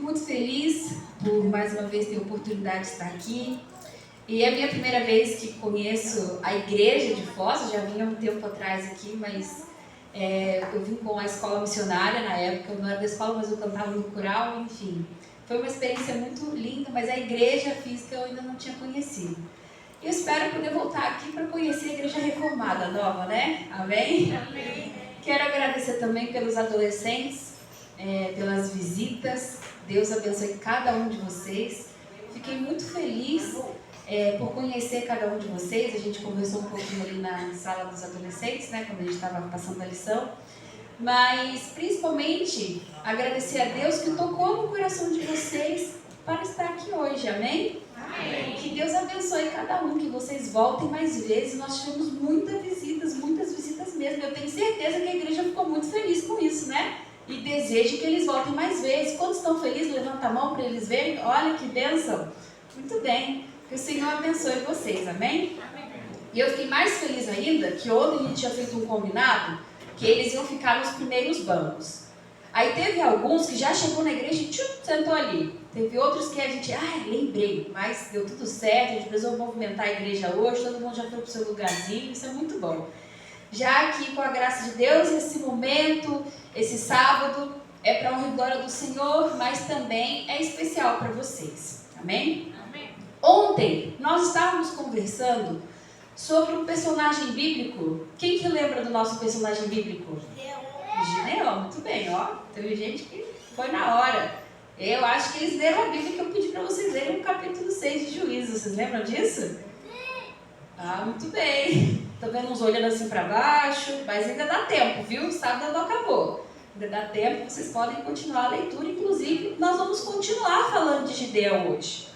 muito feliz por mais uma vez ter a oportunidade de estar aqui. E é a minha primeira vez que conheço a igreja de Foz. Eu já vinha um tempo atrás aqui, mas eu vim com a escola missionária na época. Eu não era da escola, mas eu cantava no coral, enfim. Foi uma experiência muito linda, mas a igreja física eu ainda não tinha conhecido. Eu espero poder voltar aqui para conhecer a igreja reformada nova, né? Amém? Amém. Quero agradecer também pelos adolescentes, pelas visitas. Deus abençoe cada um de vocês. Fiquei muito feliz por conhecer cada um de vocês. A gente conversou um pouquinho ali na sala dos adolescentes, né? Quando a gente estava passando a lição. Mas, principalmente, agradecer a Deus que tocou no coração de vocês para estar aqui hoje. Amém? Amém. Que Deus abençoe cada um, que vocês voltem mais vezes. Nós tivemos muitas visitas mesmo. Eu tenho certeza que a igreja ficou muito feliz com isso, né? E desejo que eles voltem mais vezes. Quantos estão felizes? Levanta a mão para eles verem. Olha que bênção. Muito bem. Que o Senhor abençoe vocês. Amém? Amém. E eu fiquei mais feliz ainda que ontem a gente tinha feito um combinado que eles iam ficar nos primeiros bancos. Aí teve alguns que já chegou na igreja e sentou ali. Teve outros que a gente, lembrei, mas deu tudo certo, a gente precisou movimentar a igreja hoje, todo mundo já foi para o seu lugarzinho, isso é muito bom. Já aqui, com a graça de Deus, esse momento, esse sábado, é para a honra e glória do Senhor, mas também é especial para vocês. Amém? Amém. Ontem, nós estávamos conversando sobre um personagem bíblico. Quem que lembra do nosso personagem bíblico? Gideão, muito bem, ó. Teve gente que foi na hora. Eu acho que eles leram a Bíblia que eu pedi para vocês lerem no capítulo 6 de Juízes. Vocês lembram disso? Muito bem. Tô vendo uns olhando assim para baixo, mas ainda dá tempo, viu? O sábado não acabou. Ainda dá tempo, vocês podem continuar a leitura. Inclusive, nós vamos continuar falando de Gideão hoje.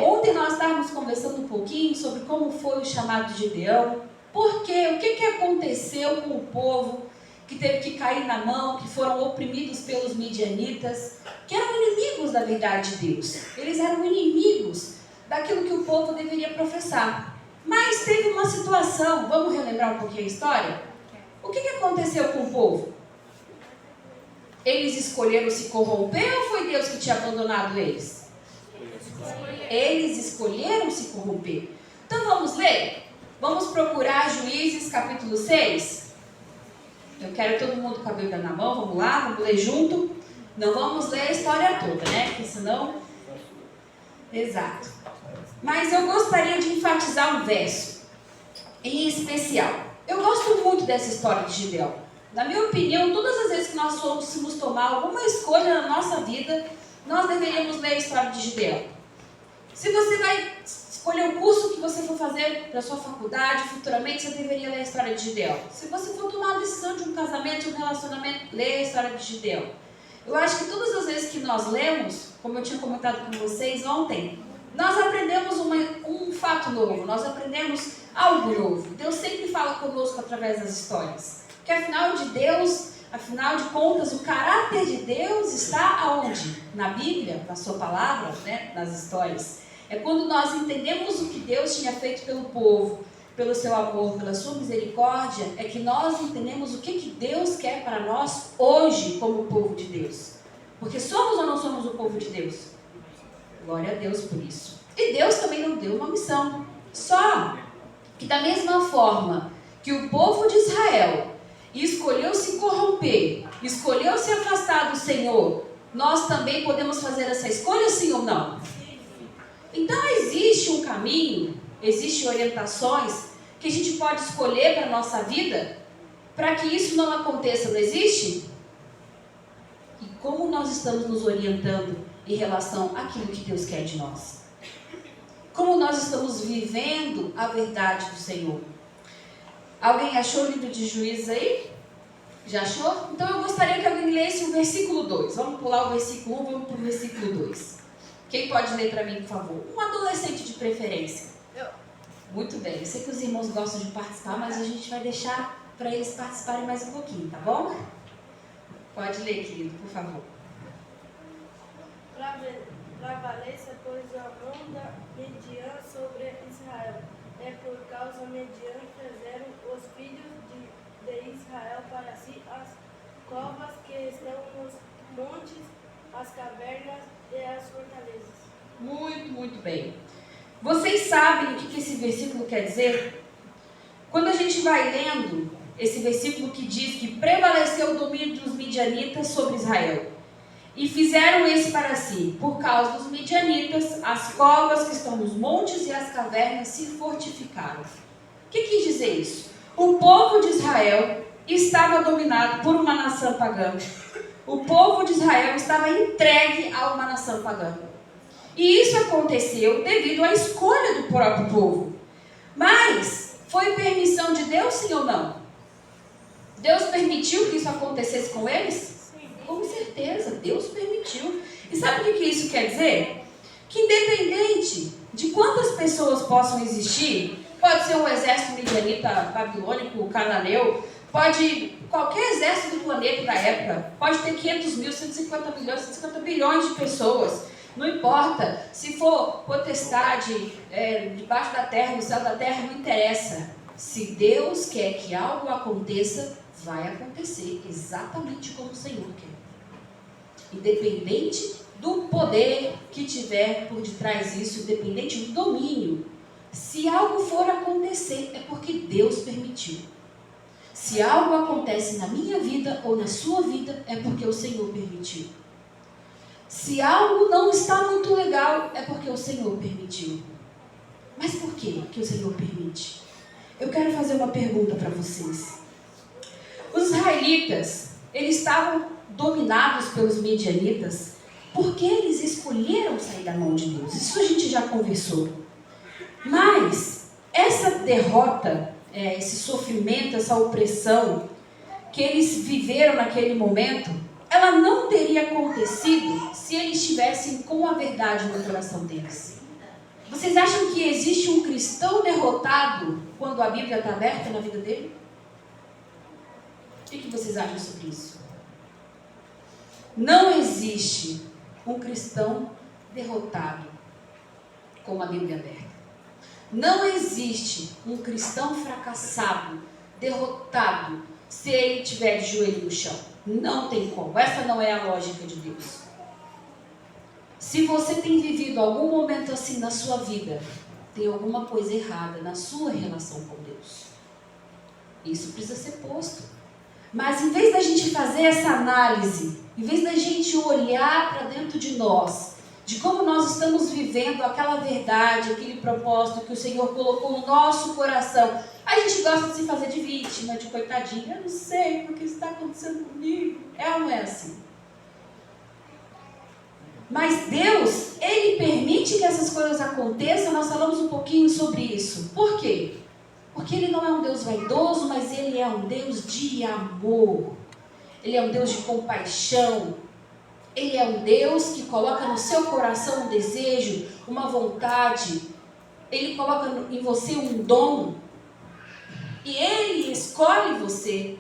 Ontem nós estávamos conversando um pouquinho sobre como foi o chamado de Gideão, por quê, o que aconteceu com o povo que teve que cair na mão, que foram oprimidos pelos midianitas, que eram inimigos da verdade de Deus. Eles eram inimigos daquilo que o povo deveria professar. Mas teve uma situação, vamos relembrar um pouquinho a história? O que aconteceu com o povo? Eles escolheram se corromper ou foi Deus que tinha abandonado eles? Eles escolheram se corromper. Então vamos ler? Vamos procurar Juízes capítulo 6. Eu quero todo mundo com a Bíblia na mão, vamos lá, vamos ler junto. Não vamos ler a história toda, né? Porque senão... Exato. Mas eu gostaria de enfatizar um verso em especial. Eu gosto muito dessa história de Gideão. Na minha opinião, todas as vezes que nós fôssemos tomar alguma escolha na nossa vida, nós deveríamos ler a história de Gideão. Se você vai escolher o curso que você for fazer para a sua faculdade, futuramente você deveria ler a história de Gideão. Se você for tomar a decisão de um casamento, de um relacionamento, leia a história de Gideão. Eu acho que todas as vezes que nós lemos, como eu tinha comentado com vocês ontem, nós aprendemos um fato novo, nós aprendemos algo novo. Deus sempre fala conosco através das histórias. Porque afinal de contas, o caráter de Deus está aonde? Na Bíblia, na sua palavra, né? Nas histórias. É quando nós entendemos o que Deus tinha feito pelo povo, pelo seu amor, pela sua misericórdia, é que nós entendemos o que Deus quer para nós hoje como povo de Deus. Porque somos ou não somos o povo de Deus? Glória a Deus por isso. E Deus também nos deu uma missão. Só que da mesma forma que o povo de Israel escolheu se corromper, escolheu se afastar do Senhor, nós também podemos fazer essa escolha, sim ou não? Então existe um caminho, existem orientações que a gente pode escolher para a nossa vida para que isso não aconteça, não existe? E como nós estamos nos orientando em relação àquilo que Deus quer de nós? Como nós estamos vivendo a verdade do Senhor? Alguém achou o livro de Juízes aí? Já achou? Então eu gostaria que alguém lesse o versículo 2. Vamos pular o versículo 1, vamos para o versículo 2. Quem pode ler para mim, por favor? Um adolescente de preferência. Eu. Muito bem. Eu sei que os irmãos gostam de participar, mas a gente vai deixar para eles participarem mais um pouquinho, tá bom? Pode ler, querido, por favor. Prevalece, pois, a mão da Midian sobre Israel. É por causa Midian que fizeram os filhos de Israel para si as covas que estão nos montes, as cavernas Muito, muito bem. Vocês sabem o que esse versículo quer dizer? Quando a gente vai lendo esse versículo que diz que prevaleceu o domínio dos midianitas sobre Israel. E fizeram isso para si. Por causa dos midianitas, as covas que estão nos montes e as cavernas se fortificaram. O que quis dizer isso? O povo de Israel estava dominado por uma nação pagã. O povo de Israel estava entregue a uma nação pagã. E isso aconteceu devido à escolha do próprio povo. Mas foi permissão de Deus, sim ou não? Deus permitiu que isso acontecesse com eles? Sim. Com certeza, Deus permitiu. E sabe o que isso quer dizer? Que independente de quantas pessoas possam existir, pode ser um exército midianita, babilônico, cananeu, qualquer exército do planeta da época, pode ter 500 mil, 150 milhões, 150 bilhões de pessoas. Não importa, se for potestade debaixo da terra, no céu da terra, não interessa. Se Deus quer que algo aconteça, vai acontecer exatamente como o Senhor quer. Independente do poder que tiver por detrás disso, independente do domínio, se algo for acontecer, é porque Deus permitiu. Se algo acontece na minha vida ou na sua vida, é porque o Senhor permitiu. Se algo não está muito legal, é porque o Senhor permitiu. Mas por que o Senhor permite? Eu quero fazer uma pergunta para vocês. Os israelitas, eles estavam dominados pelos midianitas porque eles escolheram sair da mão de Deus. Isso a gente já conversou. Mas essa derrota, esse sofrimento, essa opressão que eles viveram naquele momento, ela não teria acontecido se eles estivessem com a verdade no coração deles. Vocês acham que existe um cristão derrotado quando a Bíblia está aberta na vida dele? O que vocês acham sobre isso? Não existe um cristão derrotado com a Bíblia aberta. Não existe um cristão fracassado, derrotado, se ele estiver de joelho no chão. Não tem como. Essa não é a lógica de Deus. Se você tem vivido algum momento assim na sua vida, tem alguma coisa errada na sua relação com Deus. Isso precisa ser posto. Mas em vez da gente fazer essa análise, em vez da gente olhar para dentro de nós, de como nós estamos vivendo aquela verdade, aquele propósito que o Senhor colocou no nosso coração, a gente gosta de se fazer de vítima, de coitadinha. Eu não sei porque isso está acontecendo comigo. É ou não é assim? Mas Deus, Ele permite que essas coisas aconteçam. Nós falamos um pouquinho sobre isso. Por quê? Porque Ele não é um Deus vaidoso, mas Ele é um Deus de amor. Ele é um Deus de compaixão. Ele é um Deus que coloca no seu coração um desejo, uma vontade. Ele coloca em você um dom. E Ele escolhe você.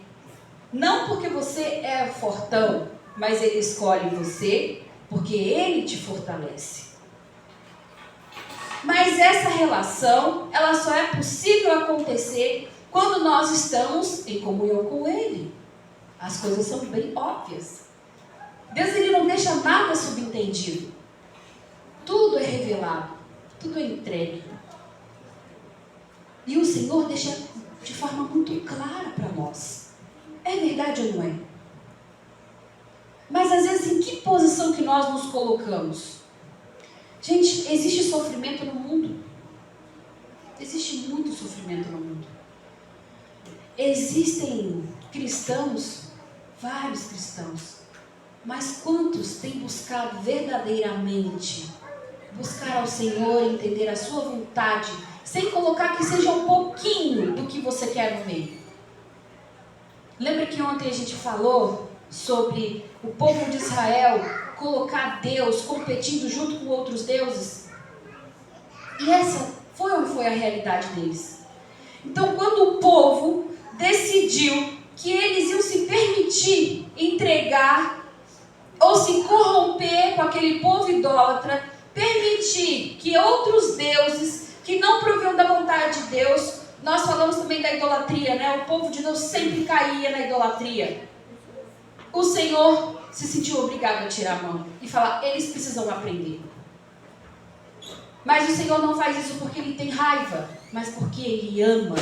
Não porque você é fortão, mas Ele escolhe você porque Ele te fortalece. Mas essa relação, ela só é possível acontecer quando nós estamos em comunhão com Ele. As coisas são bem óbvias. Deus, Ele não deixa nada subentendido. Tudo é revelado, tudo é entregue. E o Senhor deixa de forma muito clara para nós. É verdade ou não é? Mas às vezes em que posição que nós nos colocamos? Gente, existe sofrimento no mundo. Existe muito sofrimento no mundo. Existem cristãos, vários cristãos, mas quantos têm buscado verdadeiramente buscar ao Senhor, entender a sua vontade, sem colocar que seja um pouquinho do que você quer no meio? Lembra que ontem a gente falou sobre o povo de Israel colocar Deus competindo junto com outros deuses? E essa foi ou não foi a realidade deles? Então, quando o povo decidiu que eles iam se permitir entregar ou se corromper com aquele povo idólatra, permitir que outros deuses que não proviam da vontade de Deus, nós falamos também da idolatria, né? O povo de Deus sempre caía na idolatria. O Senhor se sentiu obrigado a tirar a mão e falar, eles precisam aprender. Mas o Senhor não faz isso porque Ele tem raiva, mas porque Ele ama.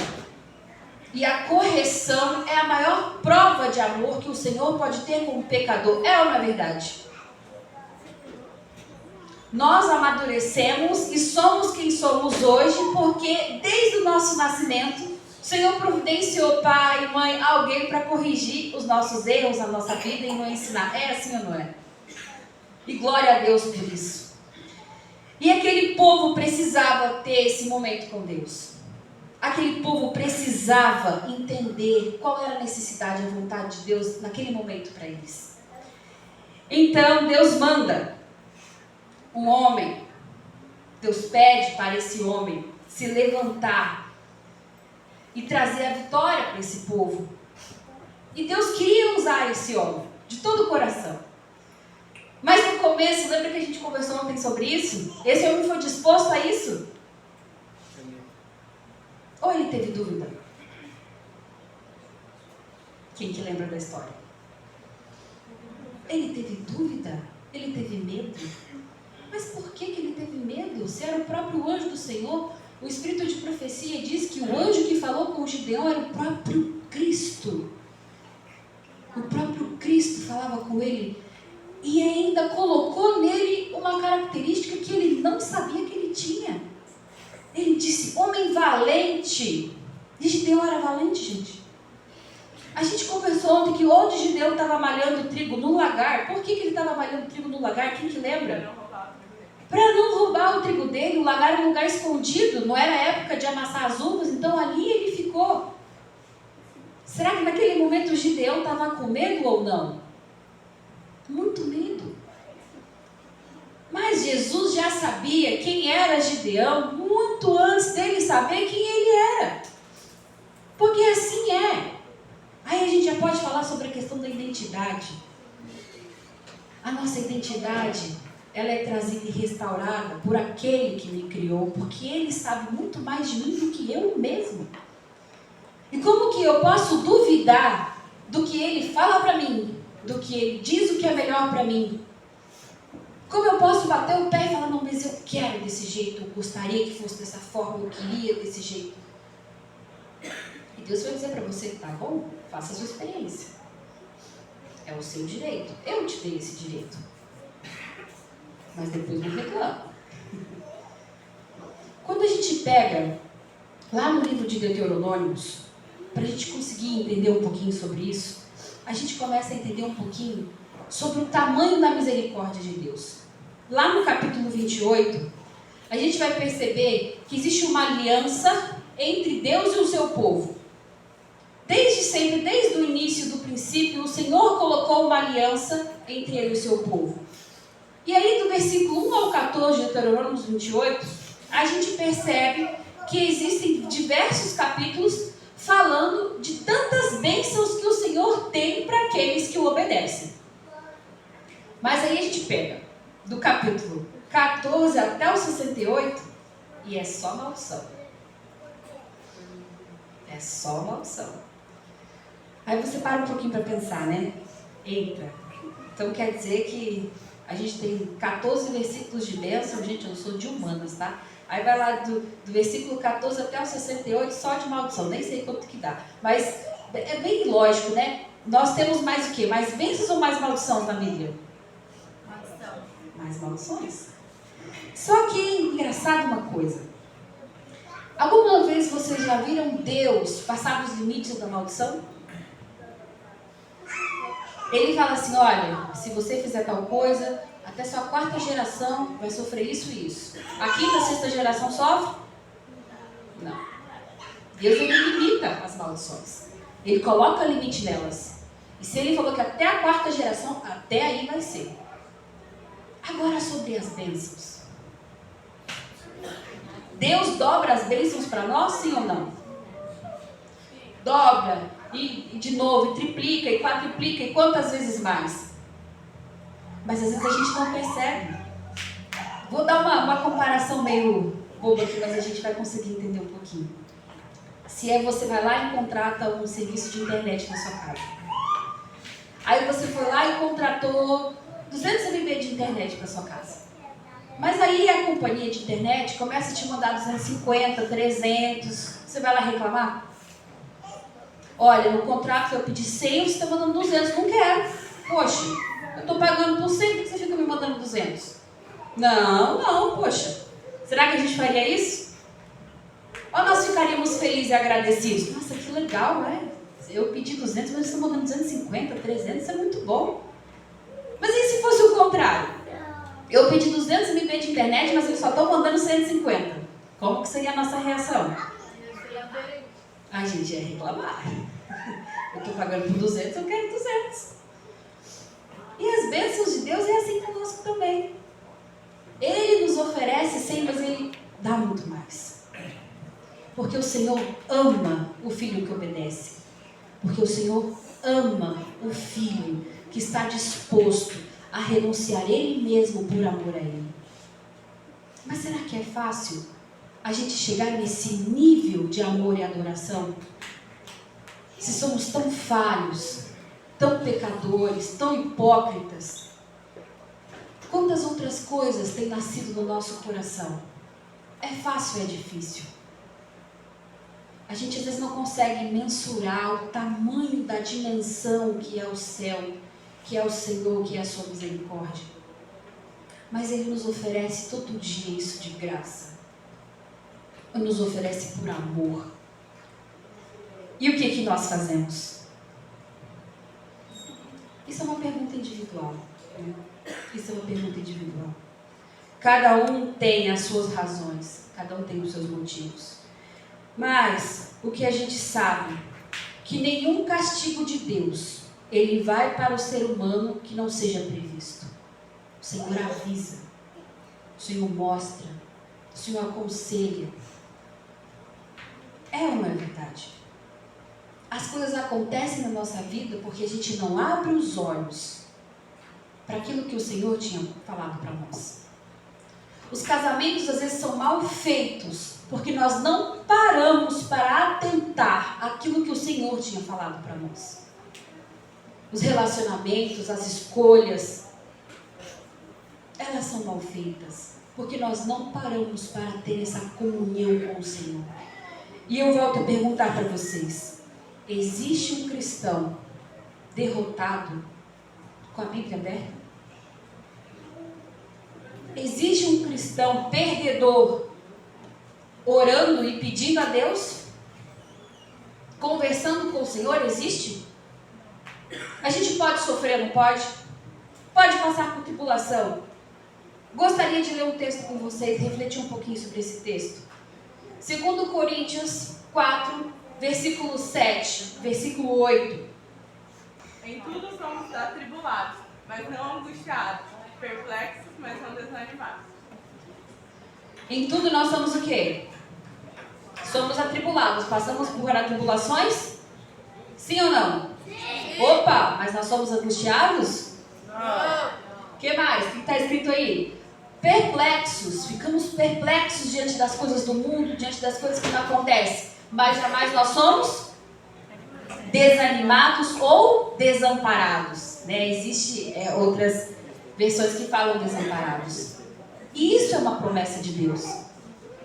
E a correção é a maior prova de amor que o Senhor pode ter com o pecador. É ou não é verdade? Nós amadurecemos e somos quem somos hoje porque desde o nosso nascimento o Senhor providenciou pai, mãe, alguém para corrigir os nossos erros, a nossa vida e nos ensinar. É assim ou não é? E glória a Deus por isso. E aquele povo precisava ter esse momento com Deus. Aquele povo precisava entender qual era a necessidade, a vontade de Deus naquele momento para eles. Então Deus manda um homem. Deus pede para esse homem se levantar e trazer a vitória para esse povo. E Deus queria usar esse homem de todo o coração. Mas no começo, lembra que a gente conversou ontem sobre isso? Esse homem foi disposto a isso? Ou ele teve dúvida? Quem que lembra da história? Ele teve dúvida? Ele teve medo? Mas por que ele teve medo? Se era o próprio anjo do Senhor, o Espírito de profecia diz que o anjo que falou com Gideão era o próprio Cristo. O próprio Cristo falava com ele e ainda colocou nele uma característica que ele não sabia que ele tinha. Ele disse, homem valente. E Gideão era valente, gente. A gente conversou ontem que onde Gideão estava malhando trigo no lagar. Por que ele estava malhando trigo no lagar? Quem que lembra? Para não roubar o trigo dele. O lagar era um lugar escondido. Não era época de amassar as uvas. Então ali ele ficou. Será que naquele momento Gideão estava com medo ou não? Muito medo. Mas Jesus já sabia quem era Gideão muito antes dele saber quem ele era. Porque assim é. Aí a gente já pode falar sobre a questão da identidade. A nossa identidade, ela é trazida e restaurada por aquele que me criou, porque ele sabe muito mais de mim do que eu mesmo. E como que eu posso duvidar do que ele fala para mim, do que ele diz o que é melhor para mim? Como eu posso bater o pé e falar, não, mas eu quero desse jeito, eu gostaria que fosse dessa forma, eu queria desse jeito. E Deus vai dizer para você, tá bom, faça a sua experiência. É o seu direito, eu te dei esse direito. Mas depois não reclama. Quando a gente pega lá no livro de Deuteronômios, para a gente conseguir entender um pouquinho sobre isso, a gente começa a entender um pouquinho sobre o tamanho da misericórdia de Deus. Lá no capítulo 28, a gente vai perceber que existe uma aliança entre Deus e o seu povo. Desde sempre, desde o início do princípio, o Senhor colocou uma aliança entre ele e o seu povo. E aí do versículo 1 ao 14 de Deuteronômio 28, a gente percebe que existem diversos capítulos falando de tantas bênçãos que o Senhor tem para aqueles que o obedecem. Mas aí a gente pega do capítulo 14 até o 68 e é só maldição. É só maldição. Aí você para um pouquinho para pensar, né? Eita, então quer dizer que a gente tem 14 versículos de bênção. Gente, eu sou de humanas, tá? Aí vai lá do versículo 14 até o 68 só de maldição, nem sei quanto que dá. Mas é bem lógico, né? Nós temos mais o quê? Mais bênçãos ou mais maldições na Bíblia? Mais maldições. Só que é engraçado uma coisa. Alguma vez vocês já viram Deus passar dos limites da maldição? Ele fala assim, olha, se você fizer tal coisa, até sua quarta geração vai sofrer isso e isso. A quinta, sexta geração sofre? Não. Deus ele limita as maldições. Ele coloca limite nelas. E se ele falou que até a quarta geração, até aí vai ser. Agora sobre as bênçãos. Deus dobra as bênçãos para nós, sim ou não? Dobra, e de novo, e triplica, e quadriplica, e quantas vezes mais? Mas às vezes a gente não percebe. Vou dar uma comparação meio boba aqui, mas a gente vai conseguir entender um pouquinho. Se você vai lá e contrata um serviço de internet na sua casa. Aí você foi lá e contratou 200 MB de internet para sua casa. Mas aí a companhia de internet começa a te mandar 250, 300. Você vai lá reclamar? Olha, no contrato eu pedi 100, você está mandando 200. Não quero. Poxa, eu estou pagando por 100, por que você fica me mandando 200? Não, poxa. Será que a gente faria isso? Ou nós ficaríamos felizes e agradecidos? Nossa, que legal, né? Eu pedi 200, mas você está mandando 250, 300, isso é muito bom. Mas e se fosse o contrário? Eu pedi 200 MB de internet, mas eles só estão mandando 150. Como que seria a nossa reação? A gente ia reclamar. Eu estou pagando por 200, eu quero 200. E as bênçãos de Deus é assim conosco também. Ele nos oferece 100, mas Ele dá muito mais. Porque o Senhor ama o filho que obedece. Porque o Senhor ama o filho que está disposto a renunciar Ele mesmo por amor a Ele. Mas será que é fácil a gente chegar nesse nível de amor e adoração? Se somos tão falhos, tão pecadores, tão hipócritas, quantas outras coisas têm nascido no nosso coração? É fácil ou é difícil? A gente às vezes não consegue mensurar o tamanho da dimensão que é o céu, que é o Senhor, que é a sua misericórdia. Mas Ele nos oferece todo dia isso de graça. Ele nos oferece por amor. E o que nós fazemos? Isso é uma pergunta individual. Né? Isso é uma pergunta individual. Cada um tem as suas razões, cada um tem os seus motivos. Mas o que a gente sabe, que nenhum castigo de Deus, Ele vai para o ser humano que não seja previsto. O Senhor avisa, o Senhor mostra, o Senhor aconselha. É uma verdade. As coisas acontecem na nossa vida porque a gente não abre os olhos para aquilo que o Senhor tinha falado para nós. Os casamentos às vezes são mal feitos porque nós não paramos para atentar àquilo que o Senhor tinha falado para nós. Os relacionamentos, as escolhas, elas são mal feitas porque nós não paramos para ter essa comunhão com o Senhor. E eu volto a perguntar para vocês: existe um cristão derrotado com a Bíblia aberta? Existe um cristão perdedor orando e pedindo a Deus? Conversando com o Senhor? Existe? A gente pode sofrer, não pode? Pode passar por tribulação. Gostaria de ler um texto com vocês, refletir um pouquinho sobre esse texto. 2 Coríntios 4, versículo 7, versículo 8. Em tudo somos atribulados, mas não angustiados, perplexos, mas não desanimados. Em tudo nós somos o quê? Somos atribulados. Passamos por atribulações? Sim ou não? Sim. Opa, mas nós somos angustiados? Não. O que mais? O que está escrito aí? Perplexos. Ficamos perplexos diante das coisas do mundo, diante das coisas que não acontecem. Mas jamais nós somos desanimados ou desamparados. Né? Existem outras versões que falam desamparados. E isso é uma promessa de Deus.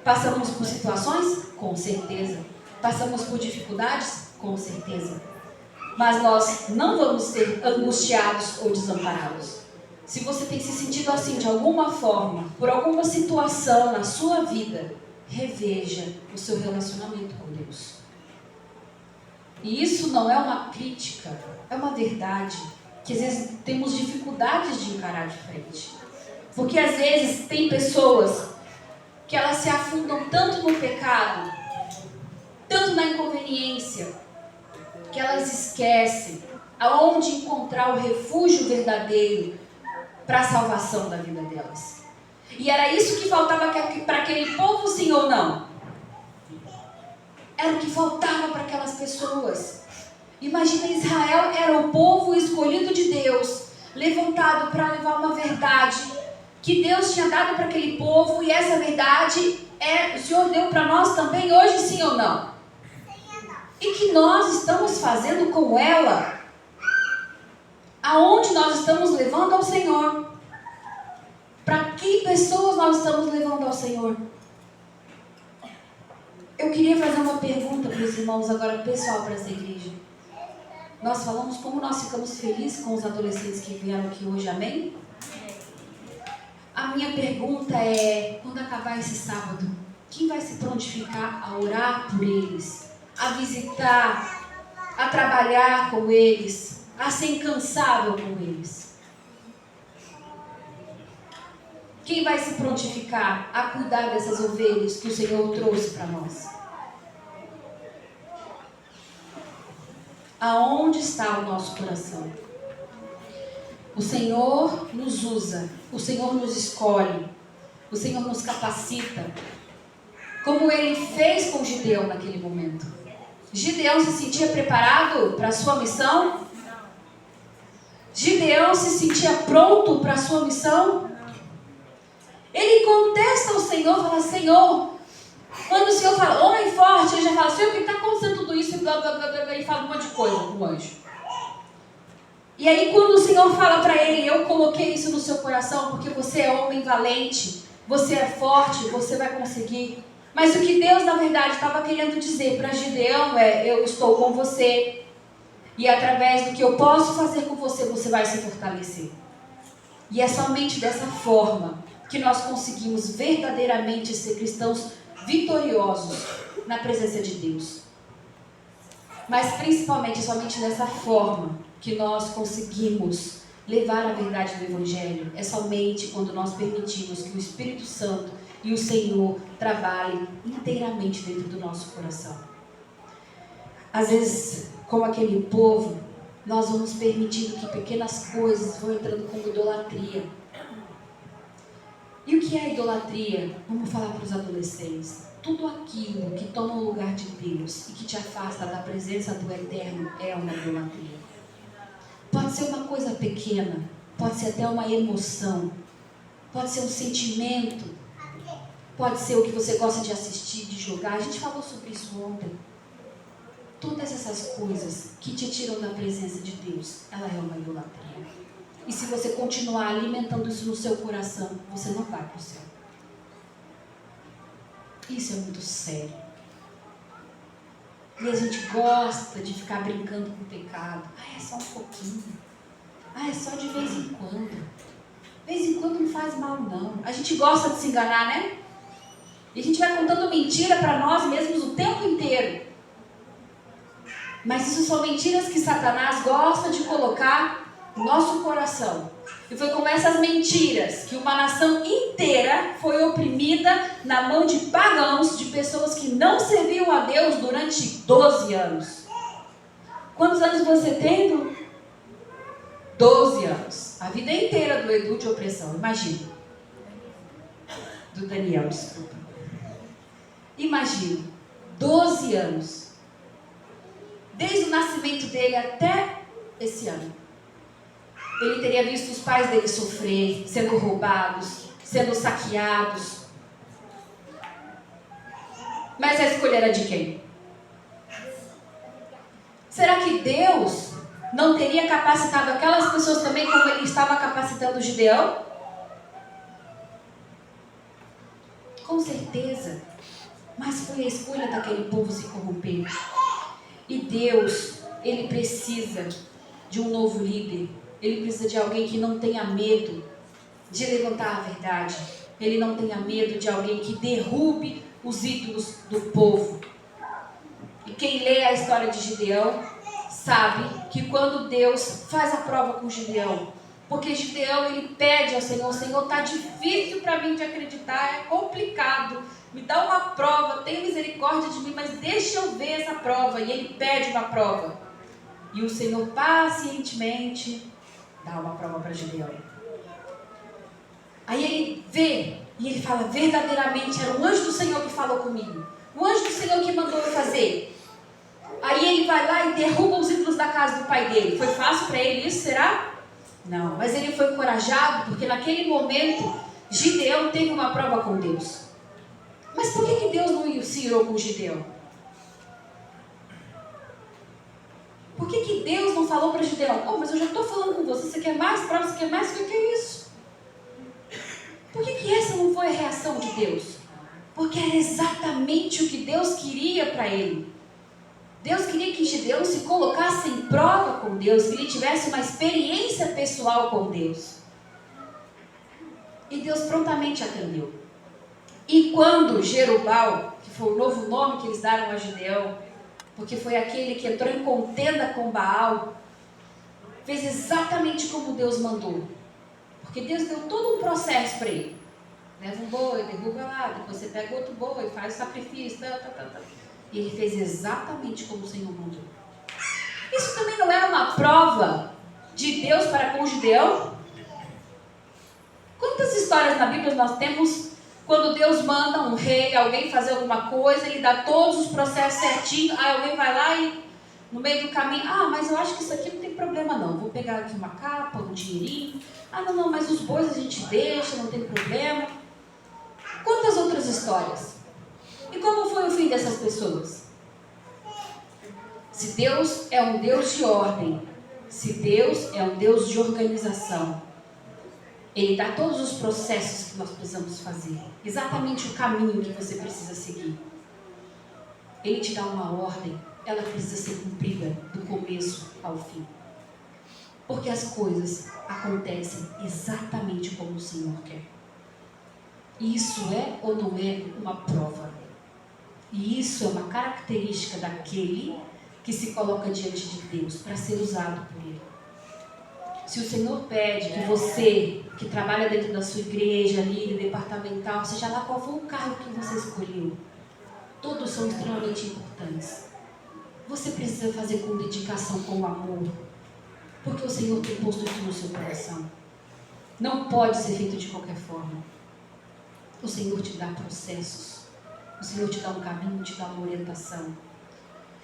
Passamos por situações? Com certeza. Passamos por dificuldades? Com certeza. Mas nós não vamos ser angustiados ou desamparados. Se você tem se sentido assim de alguma forma, por alguma situação na sua vida, reveja o seu relacionamento com Deus. E isso não é uma crítica, é uma verdade, que às vezes temos dificuldades de encarar de frente. Porque às vezes tem pessoas que elas se afundam tanto no pecado, tanto na inconveniência, que elas esquecem aonde encontrar o refúgio verdadeiro para a salvação da vida delas. E era isso que faltava para aquele povo, sim ou não? Era o que faltava para aquelas pessoas. Imagina, Israel era o povo escolhido de Deus, levantado para levar uma verdade que Deus tinha dado para aquele povo, e essa verdade o Senhor deu para nós também hoje, sim ou não? E que nós estamos fazendo com ela? Aonde nós estamos levando ao Senhor? Para que Que pessoas nós estamos levando ao Senhor? Eu queria fazer uma pergunta para os irmãos agora, pessoal, para essa igreja. Nós falamos como nós ficamos felizes com os adolescentes que vieram aqui hoje, amém? A minha pergunta é, quando acabar esse sábado, quem vai se prontificar a orar por eles, a visitar, a trabalhar com eles, a ser incansável com eles? Quem vai se prontificar a cuidar dessas ovelhas que o Senhor trouxe para nós? Aonde está o nosso coração? O Senhor nos usa, o Senhor nos escolhe, o Senhor nos capacita, como Ele fez com Gideão naquele momento. Gideão se sentia preparado para a sua missão? Gideão se sentia pronto para a sua missão? Ele contesta ao Senhor, fala, Senhor, quando o Senhor fala, homem forte, ele já fala, Senhor, o que está acontecendo tudo isso? E fala um monte de coisa para o anjo. E aí quando o Senhor fala para ele, eu coloquei isso no seu coração, porque você é homem valente, você é forte, você vai conseguir. Mas o que Deus, na verdade, estava querendo dizer para Gideão é, eu estou com você, e através do que eu posso fazer com você, você vai se fortalecer. E é somente dessa forma que nós conseguimos verdadeiramente ser cristãos vitoriosos na presença de Deus. Mas principalmente, somente dessa forma que nós conseguimos levar a verdade do Evangelho. É somente quando nós permitimos que o Espírito Santo e o Senhor trabalhem inteiramente dentro do nosso coração. Às vezes, como aquele povo, nós vamos permitindo que pequenas coisas vão entrando como idolatria. E o que é idolatria? Vamos falar para os adolescentes. Tudo aquilo que toma o lugar de Deus e que te afasta da presença do Eterno é uma idolatria. Pode ser uma coisa pequena, pode ser até uma emoção, pode ser um sentimento, pode ser o que você gosta de assistir, de jogar. A gente falou sobre isso ontem. Todas essas coisas que te tiram da presença de Deus, ela é uma idolatria. E se você continuar alimentando isso no seu coração, você não vai para o céu. Isso é muito sério. E a gente gosta de ficar brincando com o pecado. É só um pouquinho. É só de vez em quando. De vez em quando não faz mal, não. A gente gosta de se enganar, né? E a gente vai contando mentira para nós mesmos o tempo inteiro. Mas isso são mentiras que Satanás gosta de colocar no nosso coração. E foi com essas mentiras que uma nação inteira foi oprimida na mão de pagãos, de pessoas que não serviam a Deus durante 12 anos. Quantos anos você tem, Edu? 12 anos. A vida inteira do Edu de opressão, imagina. Do Daniel, desculpa. Imagina, 12 anos. Desde o nascimento dele até esse ano. Ele teria visto os pais dele sofrer, sendo roubados, sendo saqueados. Mas a escolha era de quem? Será que Deus não teria capacitado aquelas pessoas também como ele estava capacitando Gideão? Com certeza. Mas foi a escolha daquele povo se corromper. E Deus, Ele precisa de um novo líder. Ele precisa de alguém que não tenha medo de levantar a verdade. Ele não tenha medo de alguém que derrube os ídolos do povo. E quem lê a história de Gideão sabe que quando Deus faz a prova com Gideão, porque Gideão ele pede ao Senhor, Senhor, está difícil para mim de acreditar, é complicado, me dá uma prova, tem misericórdia de mim, mas deixa eu ver essa prova. E ele pede uma prova. E o Senhor pacientemente dá uma prova para Gideão. Aí ele vê e ele fala, verdadeiramente era o anjo do Senhor que falou comigo. O anjo do Senhor que mandou eu fazer. Aí ele vai lá e derruba os ídolos da casa do pai dele. Foi fácil para ele isso, será? Não, mas ele foi encorajado porque naquele momento Gideão teve uma prova com Deus. Mas por que Deus não se irou com Gideão? Por que Deus não falou para Gideão, mas eu já estou falando com você, você quer mais prova, você quer mais? O que é isso? Por que essa não foi a reação de Deus? Porque era exatamente o que Deus queria para ele. Deus queria que Gideão se colocasse em prova com Deus, que ele tivesse uma experiência pessoal com Deus. E Deus prontamente atendeu. E quando Jerubal, que foi o novo nome que eles deram a Gideão, porque foi aquele que entrou em contenda com Baal, fez exatamente como Deus mandou. Porque Deus deu todo um processo para ele. Leva um boi, derruba lá, depois você pega outro boi, faz o sacrifício, E ele fez exatamente como o Senhor mandou. Isso também não era uma prova de Deus para com Gideão? Quantas histórias na Bíblia nós temos quando Deus manda um rei, alguém fazer alguma coisa, ele dá todos os processos certinho, aí alguém vai lá e no meio do caminho, mas eu acho que isso aqui não tem problema não, vou pegar aqui uma capa, um dinheirinho, não, mas os bois a gente deixa, não tem problema. Quantas outras histórias? E como foi o fim dessas pessoas? Se Deus é um Deus de ordem, se Deus é um Deus de organização, Ele dá todos os processos que nós precisamos fazer, exatamente o caminho que você precisa seguir. Ele te dá uma ordem, ela precisa ser cumprida do começo ao fim. Porque as coisas acontecem exatamente como o Senhor quer. E isso é ou não é uma prova? E isso é uma característica daquele que se coloca diante de Deus para ser usado por Ele. Se o Senhor pede que você, que trabalha dentro da sua igreja, líder, departamental, seja lá qual for o cargo que você escolheu, todos são extremamente importantes. Você precisa fazer com dedicação, com amor, porque o Senhor tem posto isso no seu coração. Não pode ser feito de qualquer forma. O Senhor te dá processos, o Senhor te dá um caminho, te dá uma orientação,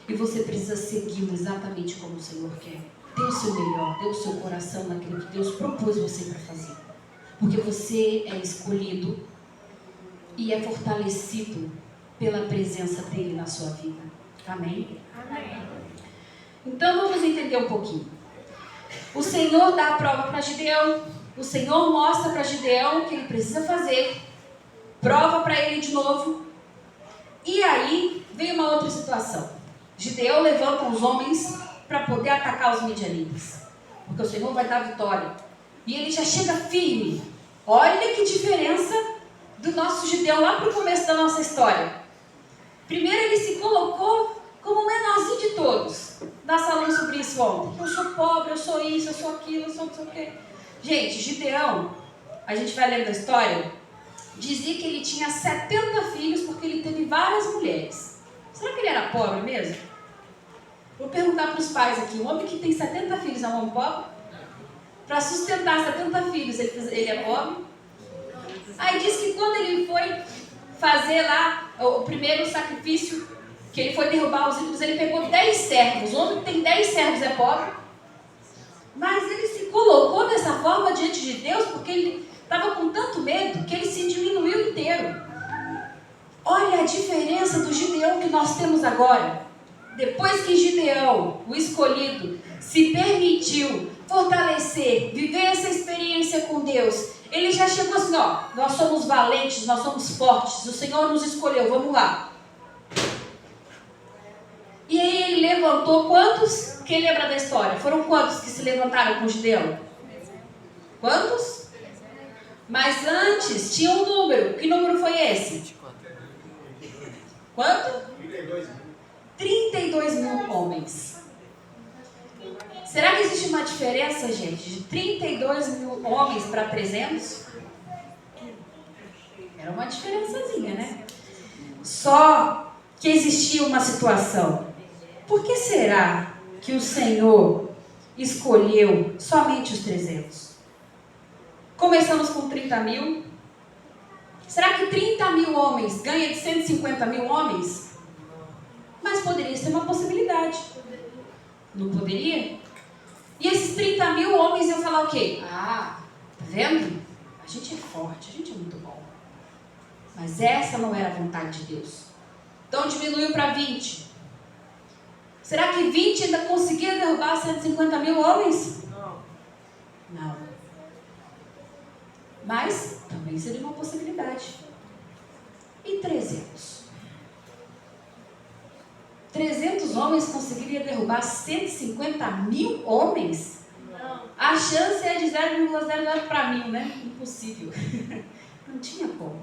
e você precisa segui-lo exatamente como o Senhor quer. Dê o seu melhor, dê o seu coração naquilo que Deus propôs você para fazer, porque você é escolhido e é fortalecido pela presença dEle na sua vida. Amém? Amém. Então vamos entender um pouquinho. O Senhor dá a prova para Gideão, o Senhor mostra para Gideão o que ele precisa fazer, prova para ele de novo, e aí vem uma outra situação. Gideão levanta os homens para poder atacar os midianitas, porque o Senhor vai dar vitória, e ele já chega firme. Olha que diferença do nosso Gideão lá para o começo da nossa história. Primeiro ele se colocou como o menorzinho de todos. Nós falamos sobre isso ontem. Eu sou pobre, eu sou isso, eu sou aquilo, eu sou não sei o quê. Gente, Gideão, a gente vai lendo a história, dizia que ele tinha 70 filhos porque ele teve várias mulheres. Será que ele era pobre mesmo? Vou perguntar para os pais aqui, um homem que tem 70 filhos é um homem pobre? Para sustentar 70 filhos, ele é pobre? Aí diz que quando ele foi fazer lá o primeiro sacrifício, que ele foi derrubar os ídolos, ele pegou 10 servos. O homem que tem 10 servos é pobre? Mas ele se colocou dessa forma diante de Deus porque ele estava com tanto medo que ele se diminuiu inteiro. Olha a diferença do Gideão que nós temos agora. Depois que Gideão, o escolhido, se permitiu fortalecer, viver essa experiência com Deus, ele já chegou assim, nós somos valentes, nós somos fortes, o Senhor nos escolheu, vamos lá. E aí ele levantou quantos? Quem lembra da história? Foram quantos que se levantaram com Gideão? Quantos? Mas antes tinha um número. Que número foi esse? Quanto? 32 mil homens. Será que existe uma diferença, gente, de 32 mil homens para 300? Era uma diferençazinha, né? Só que existia uma situação. Por que será que o Senhor escolheu somente os 300? Começamos com 30 mil. Será que 30 mil homens ganha de 150 mil homens? Mas poderia ser uma possibilidade. Não poderia? E esses 30 mil homens iam falar o quê? Tá vendo? A gente é forte, a gente é muito bom. Mas essa não era a vontade de Deus. Então diminuiu para 20. Será que 20 ainda conseguia derrubar 150 mil homens? Não. Mas Também seria uma possibilidade. E 300? 300 homens conseguiriam derrubar 150 mil homens? Não. A chance é de 0,09 para 1000, né? Impossível. Não tinha como.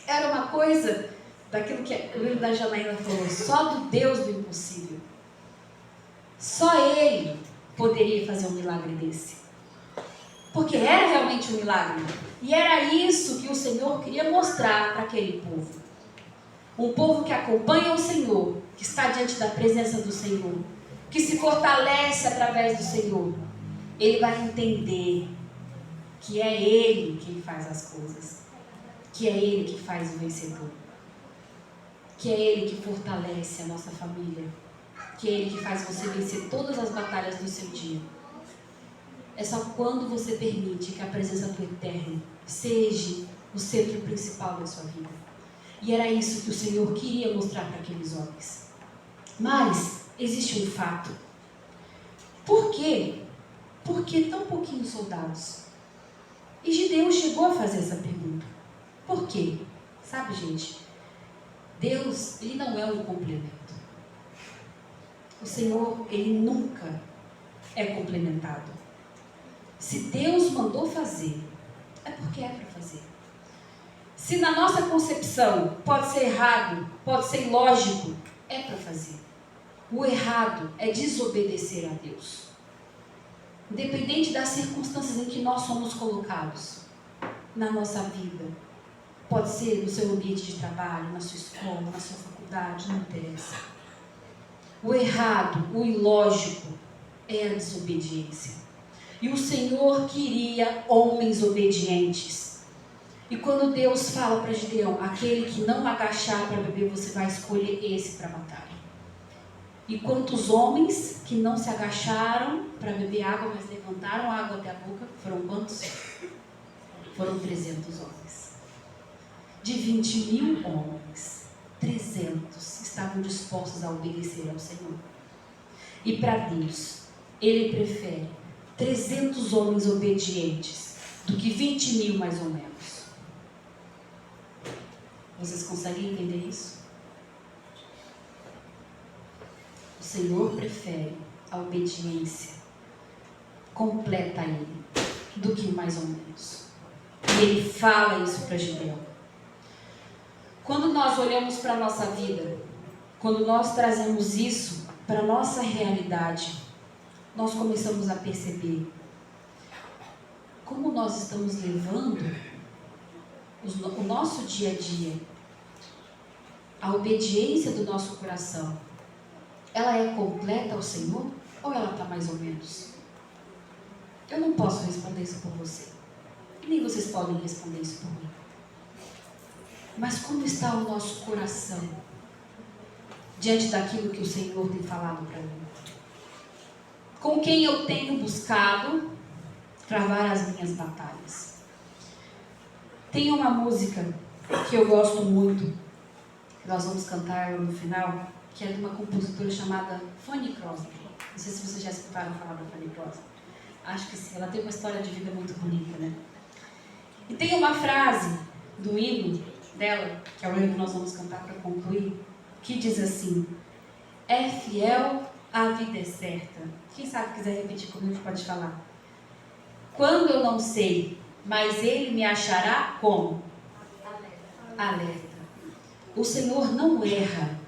Era uma coisa daquilo que o livro da Janaína falou, só do Deus do impossível. Só Ele poderia fazer um milagre desse. Porque era realmente um milagre. E era isso que o Senhor queria mostrar para aquele povo. Um povo que acompanha o Senhor, que está diante da presença do Senhor, que se fortalece através do Senhor. Ele vai entender que é Ele quem faz as coisas. Que é Ele que faz o vencedor. Que é Ele que fortalece a nossa família. Que é Ele que faz você vencer todas as batalhas do seu dia. É só quando você permite que a presença do Eterno seja o centro principal da sua vida. E era isso que o Senhor queria mostrar para aqueles homens. Mas existe um fato. Por quê? Por que tão pouquinhos soldados? E Gideão chegou a fazer essa pergunta. Por quê? Sabe, gente? Deus, Ele não é um complemento. O Senhor, Ele nunca é complementado. Se Deus mandou fazer, é porque é para fazer. Se na nossa concepção pode ser errado, pode ser ilógico, é para fazer. O errado é desobedecer a Deus. Independente das circunstâncias em que nós somos colocados na nossa vida, pode ser no seu ambiente de trabalho, na sua escola, na sua faculdade, não interessa. O errado, o ilógico, é a desobediência. E o Senhor queria homens obedientes. E quando Deus fala para Gideão, aquele que não agachar para beber, você vai escolher esse para matar. E quantos homens que não se agacharam para beber água, mas levantaram a água até a boca, foram quantos? Foram 300 homens. De 20 mil homens, 300 estavam dispostos a obedecer ao Senhor. E para Deus, Ele prefere 300 homens obedientes do que 20 mil mais ou menos. Vocês conseguem entender isso? O Senhor prefere a obediência completa a Ele do que mais ou menos. E Ele fala isso para Gideão. Quando nós olhamos para a nossa vida, quando nós trazemos isso para a nossa realidade, nós começamos a perceber como nós estamos levando o nosso dia a dia, a obediência do nosso coração. Ela é completa ao Senhor ou ela está mais ou menos? Eu não posso responder isso por você. E nem vocês podem responder isso por mim. Mas como está o nosso coração diante daquilo que o Senhor tem falado para mim? Com quem eu tenho buscado travar as minhas batalhas? Tem uma música que eu gosto muito, que nós vamos cantar no final, que é de uma compositora chamada Fanny Crosby. Não sei se vocês já escutaram falar da Fanny Crosby. Acho que sim, ela tem uma história de vida muito bonita, né? E tem uma frase do hino dela, que é o hino que nós vamos cantar para concluir, que diz assim: é fiel, a vida é certa. Quem sabe quiser repetir comigo pode falar. Quando eu não sei, mas Ele me achará como? Alerta. O Senhor não erra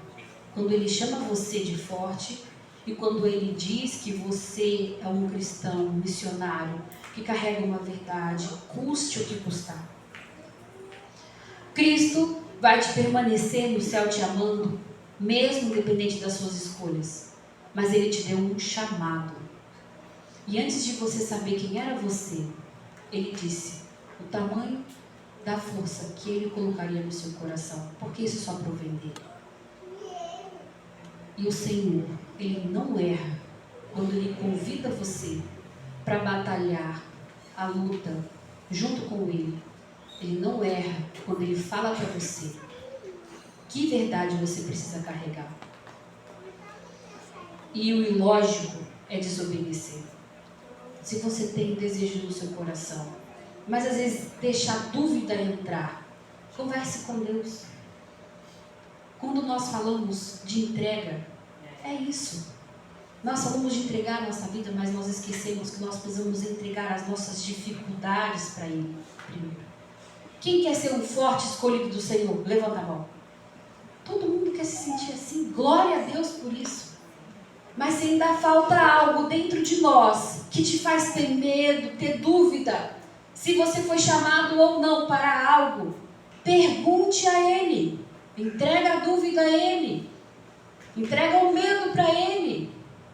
quando Ele chama você de forte e quando Ele diz que você é um cristão, um missionário, que carrega uma verdade, custe o que custar. Cristo vai te permanecer no céu te amando, mesmo independente das suas escolhas. Mas Ele te deu um chamado. E antes de você saber quem era você, Ele disse o tamanho da força que Ele colocaria no seu coração, porque isso só provém dele. E o Senhor, Ele não erra quando Ele convida você para batalhar a luta junto com Ele. Ele não erra quando Ele fala para você que verdade você precisa carregar. E o ilógico é desobedecer. Se você tem desejo no seu coração mas às vezes deixa a dúvida entrar. Converse com Deus. Quando nós falamos de entrega, é isso. Nós falamos de entregar a nossa vida, mas nós esquecemos que nós precisamos entregar as nossas dificuldades para Ele primeiro. Quem quer ser um forte escolhido do Senhor? Levanta a mão. Todo mundo quer se sentir assim. Glória a Deus por isso. Mas se ainda falta algo dentro de nós que te faz ter medo, ter dúvida, se você foi chamado ou não para algo, pergunte a Ele. Entrega a dúvida a Ele. Entrega o medo para Ele.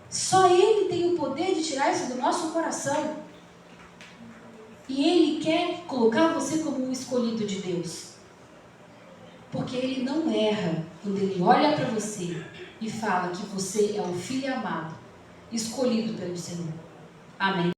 Só Ele tem o poder de tirar isso do nosso coração. E Ele quer colocar você como um escolhido de Deus. Porque Ele não erra quando Ele olha para você e fala que você é um filho amado, escolhido pelo Senhor. Amém?